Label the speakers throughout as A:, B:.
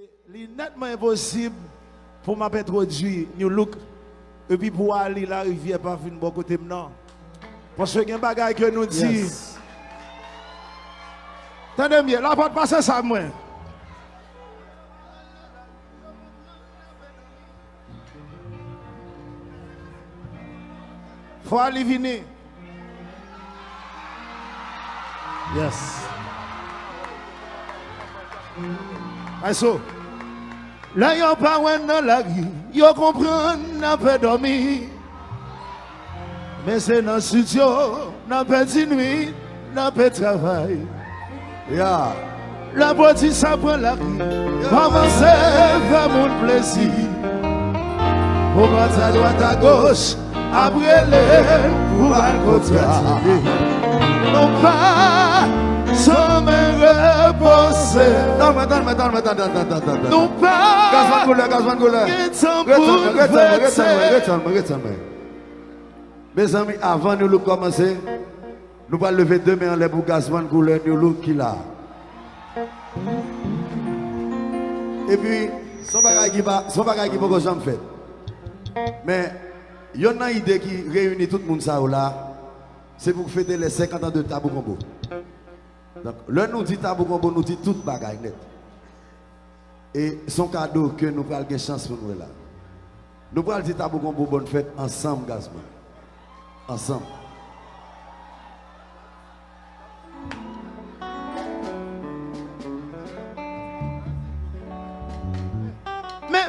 A: C'est nettement impossible pour m'introduire New Look et puis pour aller la rivière par une bon côté maintenant. Parce que il y a un bagage que nous dit.
B: Yes.
A: Attendez bien, la porte passe ça moi. Faut aller venir.
B: Yes.
A: Aïsso. Là, y'a pas dans la rue, y'a comprendre, n'a pas dormi. Mais c'est dans le studio, n'a pas de nuit, n'a pas de travail.
B: Yeah.
A: La bâtisse ça prend la rue, avancer vers mon plaisir. Pour voir à droite à gauche, après les pour un côté. Non pas sans me reposer.
B: Non, attends.
A: Non pas
B: Gazman couleur. Retiens-moi. Mes amis, avant de nous commencer, nous allons lever deux mains en l'air pour Gazman couleur, nous look qui là. Et puis, son bagage qui va que j'en fais. Mais, il y a une idée qui réunit tout le monde ça là. C'est pour fêter les 50 ans de Tabou Combo. Donc, là, nous dit Tabou Combo, nous dit toute bagaille net. Et son cadeau que nous prenons une chance pour nous là. Nous prenons dire Tabou Combo, bonne fête ensemble, Gazman. Ensemble.
A: Mais,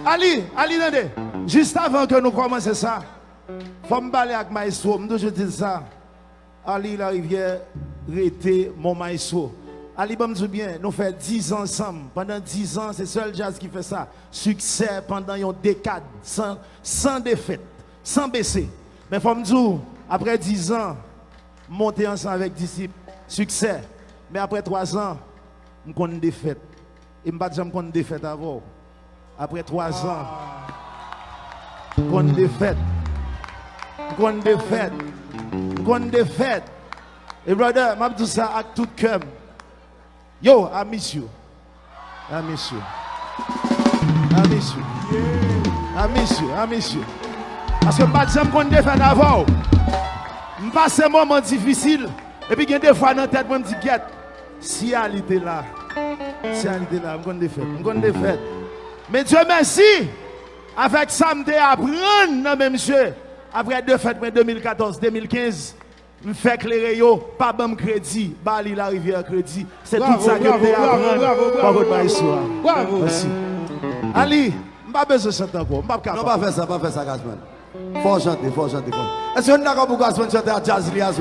A: Ali, attendez. Juste avant que nous commencions ça, il faut me parler avec Maïso. Je dis ça. Ali, la rivière, rété mon Maïso. Ali, me dit bien, nous faisons 10 ans ensemble. Pendant 10 ans, c'est seul jazz qui fait ça. Succès pendant une décade, sans défaite, sans baisser. Mais il faut me dire, après 10 ans, monter ensemble avec disciples, succès. Mais après 3 ans, je connais une défaite. Et je ne sais pas une défaite avant. Après 3 ans, qu'on défaite. Et brother, je dis ça avec tout cœur. Yo, I miss you. Parce que je ne qu'on défaite avant. Je passe un moment difficile. Et puis, il y a des fois dans la tête, je me dis, si elle était là, je qu'on défaite. Mais Dieu merci, avec ça, je apprendre, même monsieur, après deux fêtes, 2014-2015, je fais éclairer, pas de crédit, Bali la rivière crédit. C'est tout ça que je apprendre par votre histoire. Merci. Ali, je n'ai pas besoin de chanter encore.
B: Non, pas faire ça, Gazman. Faut chanter. Est-ce qu'on a d'accord pour Gazman chanter à Jazz Lias?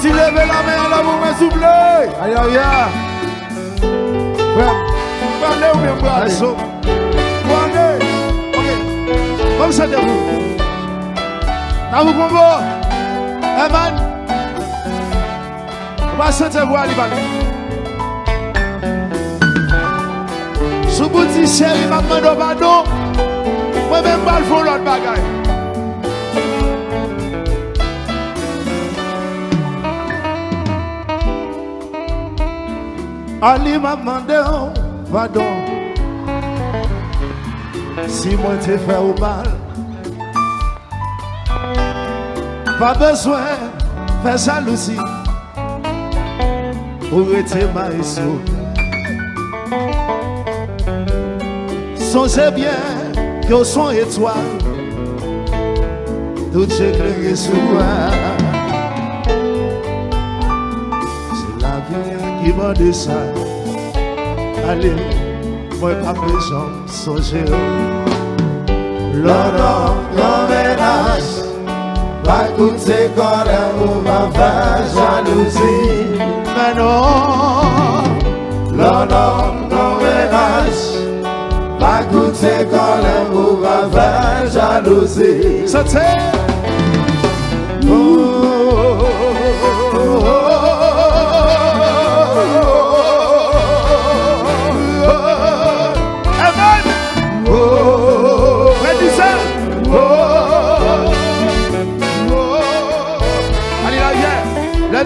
B: Si levez la main, là, vous me soufflez.
A: Aïe.
B: Allez ou bien pour aller?
A: Ok. Comme ça, vous. Dans vos combos. Evan. On va sentir vous aller. Sous boutique chérie, maman de pardon. Moi-même, je vais faire l'autre bagaille. Ali m'a demandé pardon si moi t'ai fait au mal. Pas besoin de faire jalousie pour être Maïso. Songez bien que son étoile tout éclairé sur moi. Qui m'a dit ça, allez, moi pas besoin de songer.
B: L'homme ménage, va coûter quand on va faire jalousie.
A: Mais non,
B: l'homme ménage, va coûter quand on va faire jalousie.
A: C'était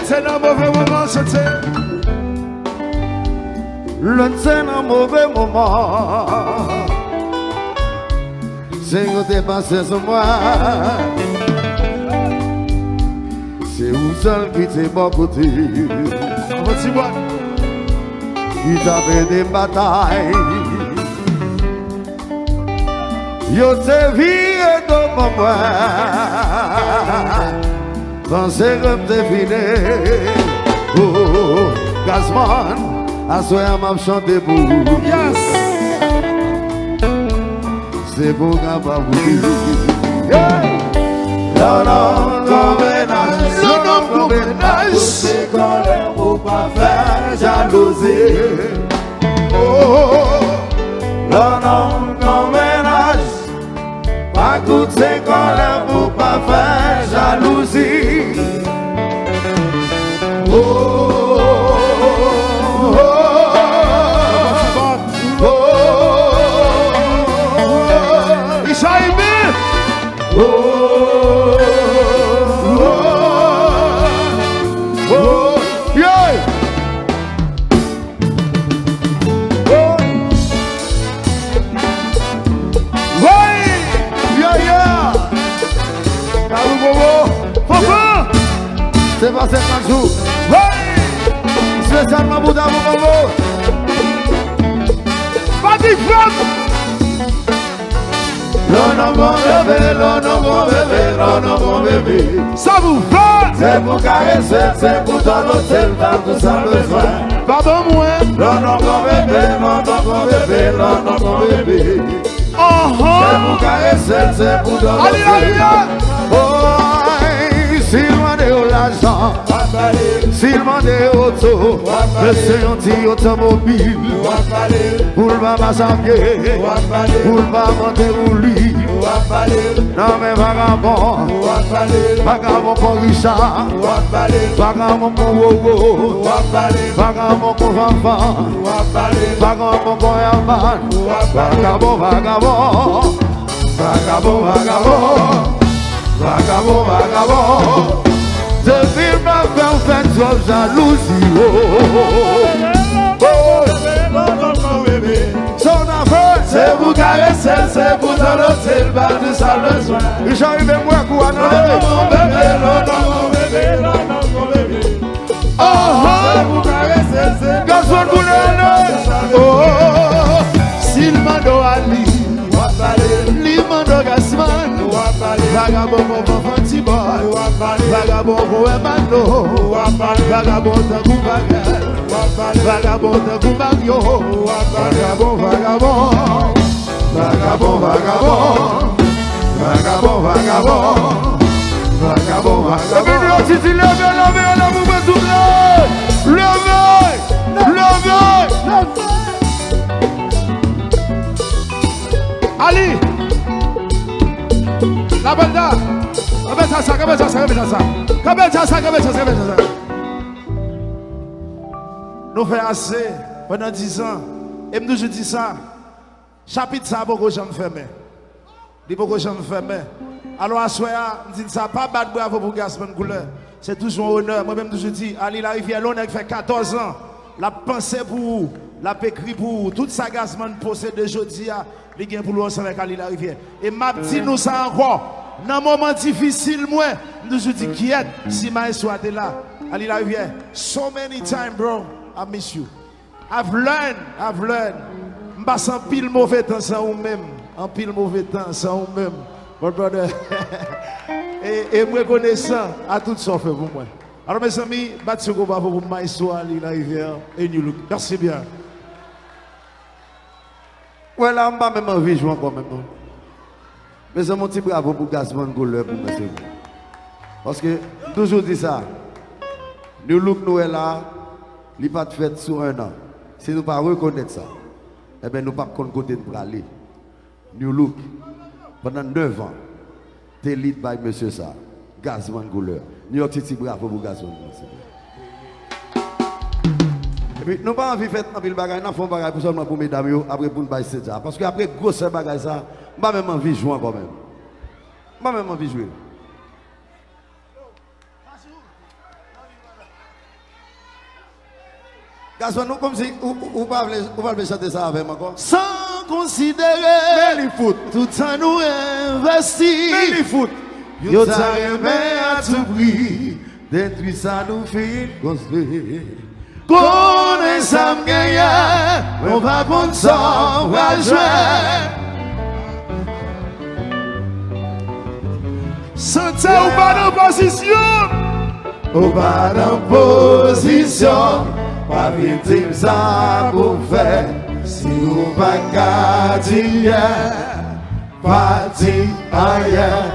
A: c'est un mauvais moment, c'est
B: un mauvais moment. C'est quand t'es passé sur moi. C'est où seul qui t'est bon côté. Qui t'a fait des batailles. Yo te viré devant moi. Pensez que t'es fini. Oh, Gasman, à soir m'a chanté pour vous.
A: Yes.
B: C'est pour qu'à pas vous dire. L'homme ménage, c'est qu'on l'aime pour pas faire jalousie. L'homme ménage, pas tout c'est qu'on l'aime pour pas faire jalousie. C'est pas 7 jours. Spécialement pour d'amour, maman. Pas de frappe. L'homme mon bébé, l'homme mon bébé. Ça vous fait. C'est pour caresser, c'est pour donner, c'est pour tout ça besoin.
A: Pas bon moi.
B: L'homme mon bébé, l'homme mon bébé. C'est pour caresser, c'est pour donner.
A: Allez.
B: S'il m'a donné l'argent, s'il m'a donné auto, c'est un petit automobile. Pour le maman à pied, pour le maman de roulis. Non mais vagabond, vagabond pour Richard, vagabond pour Wowo, vagabond pour Fanfan, vagabond pour Herman, vagabond, vagabond, vagabond, vagabond. Vagabond, vagabond, depuis ma femme fait trop jalousie. Son affaire, c'est vous caresser, c'est vous donner, c'est le bal de sa leçon. J'arrive à moi pour annoncer mon bébé, mon bébé, mon bébé. C'est vous caresser, c'est gazon pour le s'il m'a donné Limando Gasman, vagabond pour Fanti Boy, vagabond pour Emmanuel, vagabond de Goubagal, vagabond de Goubaglio, vagabond, vagabond, vagabond, vagabond, vagabond, vagabond, vagabond, vagabond. Si tu lèves,
A: Ali, la banda, nous faisons assez pendant 10 ans. Et nous je dis ça, chapitre ça, beaucoup de gens fermés. Beaucoup de gens fermés. Alors à soir, je dis ça, pas battre bravo pour Gasman Couleur. C'est toujours un honneur. Moi-même, je dis, Ali la rivière, l'on a fait 14 ans. La pensée pour vous, la écrit pour vous. Tout ça, Gasman possède aujourd'hui. Les gains pour nous ensemble avec Ali la rivière. Et m'a dit nous ça encore. Dans un moment difficile, moi, nous je dis qui est si ma soit là. Ali la rivière. So many times, bro, I miss you. I've learned. M'passe en pile mauvais temps sans vous-même. En pile mauvais temps sans vous-même. Mon brother. et moi connaissant à toutes sortes pour moi. Alors mes amis, battez pour ma histoire, Ali la rivière et New Look. Merci bien.
B: Ouais, là, je ne vais même envie de jouer encore maintenant. Mais c'est mon petit bravo pour Gasman Couleur pour monsieur. Parce que, toujours dit ça, nous look nous est là, il n'est pas fait sur un an. Si nous ne pas reconnaître ça, eh bien nous ne pouvons pas côté de aller. New Look, pendant 9 ans, t'es lead by monsieur ça, Gasman Couleur. New York City, bravo pour Gasman Couleur. Nous n'avons pas envie de faire un peu de bagaille, nous faisons bagaille pour seulement pour mesdames, après pour nous baisser ça. Parce que après grosse bagaille ça, je n'ai même envie de jouer quand même. Je n'ai même envie de jouer. Gaston, nous comme si ou pas chanter ça avec moi encore.
A: Sans considérer
B: Mais les foot.
A: tout ça nous investit.
B: Mais les foot.
A: Yo t'arrêter à tout prix.
B: Détruit ça nous fait construire.
A: Connais ça m'gagne, on va prendre ça, on va jouer. Santé ou pas dans position,
B: Ou pas dans position. Pas victime ça pour faire. Si ou pas gardien. Pas dit ailleurs.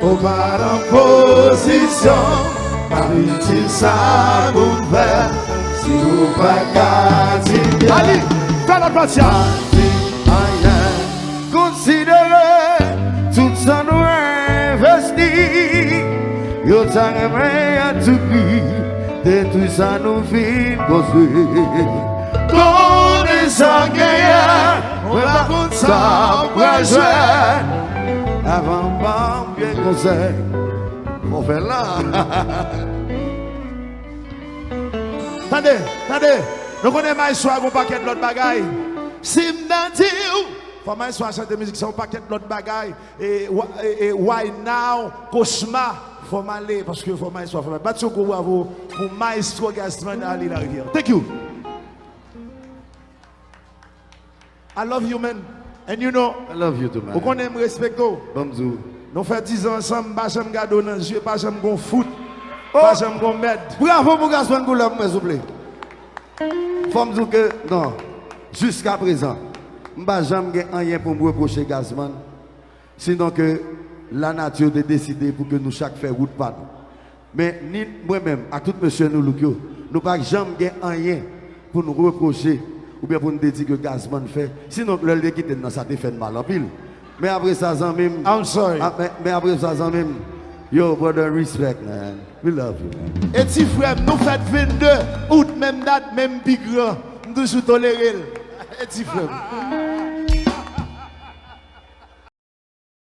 B: Ou pas dans position. Pas victime ça pour faire. Si ou pas gardien.
A: allez, fais la partie.
B: Considérez tout ça nous investit. Yo t'arrêtes à tout prix. De tout ça nous fait construire.
A: Connais ça gagne, on va prendre ça, on va jouer.
B: Avant pas bien conseil. On fait là.
A: Attendez, nous connaissons Maïswa avec un paquet de l'autre bagaille. Si m'dati ou, faut Maïswa chanter musique, c'est un paquet de l'autre bagaille. Et Why Now, Cosma, faut m'aller parce que faut Maïswa. Battez au bravo pour Maestro Gaston Ali la rivière. Thank you. I love you, man. And you know,
B: I love you too, man.
A: vous connaissez me respecter.
B: Bonjour.
A: Nous faisons 10 ans ensemble, pas jamais gardé dans les yeux, pas jamais gon foot, pas jamais gon med.
B: Bravo pour Gaston Goulab, s'il vous plaît. Faut me dire que, non, jusqu'à présent, je n'ai jamais rien pour me reprocher Gaston. Sinon que la nature a décidé pour que nous chaque fait route pas nous. Mais ni moi-même, à tout monsieur nous, nous n'avons jamais rien pour nous reprocher ou bien pour nous dire que Gaston fait. Sinon, le quitter dans ça fait mal en pile. Mais après ça, même.
A: I'm sorry.
B: Mais après ça, même. Yo, brother, respect, man. We love you, man.
A: Et si frère, nous faisons 22 août, même date, même big grand. Nous toujours tolérés. Et si frère.